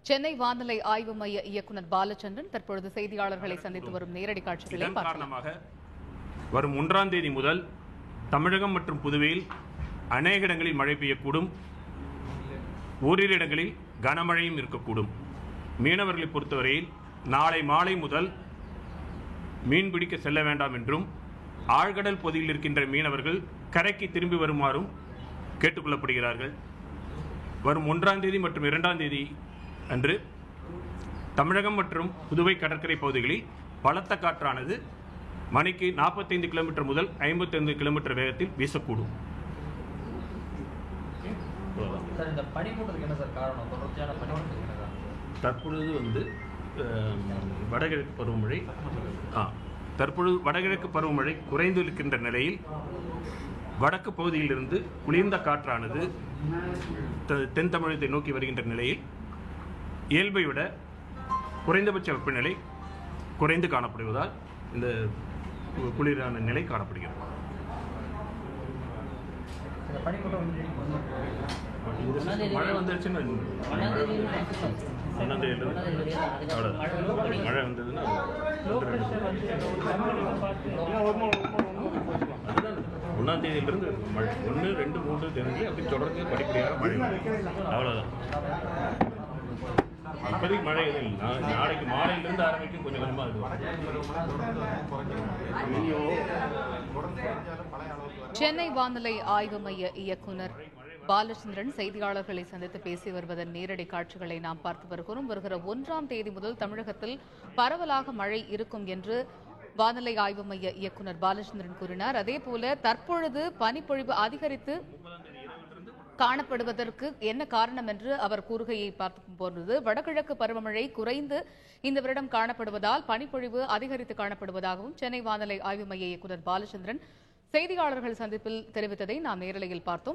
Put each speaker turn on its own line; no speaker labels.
சென்னை வானிலை ஆய்வு மைய இயக்குநர் பாலச்சந்திரன் தற்பொழுது செய்தியாளர்களை சந்தித்து வரும் நேரடி காட்சிகளை
காரணமாக வரும் 1ஆம் தேதி முதல் தமிழகம் மற்றும் புதுவையில் அநேக இடங்களில் மழை பெய்யக்கூடும். ஓரிரு இடங்களில் கனமழையும் இருக்கக்கூடும். மீனவர்களை பொறுத்தவரையில் நாளை மாலை முதல் மீன்பிடிக்க செல்ல வேண்டாம் என்றும் ஆழ்கடல் பகுதியில் இருக்கின்ற மீனவர்கள் கரைக்கு திரும்பி வருமாறும் கேட்டுக்கொள்ளப்படுகிறார்கள். வரும் 1ஆம் தேதி மற்றும் 2ஆம் தேதி அன்று தமிழகம் மற்றும் புதுவை கடற்கரை பகுதிகளில் பலத்த காற்றானது மணிக்கு 45 கிலோமீட்டர் முதல் 55 கிலோமீட்டர் வேகத்தில் வீசக்கூடும். தற்பொழுது வடகிழக்கு பருவமழை குறைந்து இருக்கின்ற நிலையில் வடக்கு பகுதியிலிருந்து குளிர்ந்த காற்றானது தென் தமிழகத்தை நோக்கி வருகின்ற நிலையில் இயல்பை விட குறைந்தபட்ச வெப்பநிலை குறைந்து காணப்படுவதால் இந்த குளிரான நிலை காணப்படுகிறது. மழை வந்துருச்சுன்னா மழை வந்ததுன்னா 1ஆம் தேதியிலிருந்து மழை 1, 2, 3 தினங்கள் அப்படி தொடர்ந்து படிப்படியாக மழை அவ்வளோதான். இப்போதைக்கு மழை எதுவும் நாளைக்கு மாலையிலிருந்து ஆரம்பிக்கும் கொஞ்சம் கொஞ்சமாக
சென்னை வானிலை ஆய்வு மைய இயக்குநர் பாலச்சந்திரன் செய்தியாளர்களை சந்தித்து பேசி வருவதன் நேரடி காட்சிகளை நாம் பார்த்து வருகிறோம். வருகிற 1ஆம் தேதி முதல் தமிழகத்தில் பரவலாக மழை இருக்கும் என்று வானிலை ஆய்வு மைய இயக்குநர் பாலச்சந்திரன் கூறினார். அதேபோல தற்பொழுது பனிப்பொழிவு அதிகரித்து காணப்படுவதற்கு என்ன காரணம் என்று அவர் கூறுகையை பார்க்கும் போது வடகிழக்கு பருவமழை குறைந்து இந்த வருடம் காணப்படுவதால் பனிப்பொழிவு அதிகரித்து காணப்படுவதாகவும் சென்னை வானிலை ஆய்வு மைய இயக்குநர் பாலச்சந்திரன் செய்தியாளர்கள் சந்திப்பில் தெரிவித்ததை நாம் நேரலையில் பார்த்தோம்.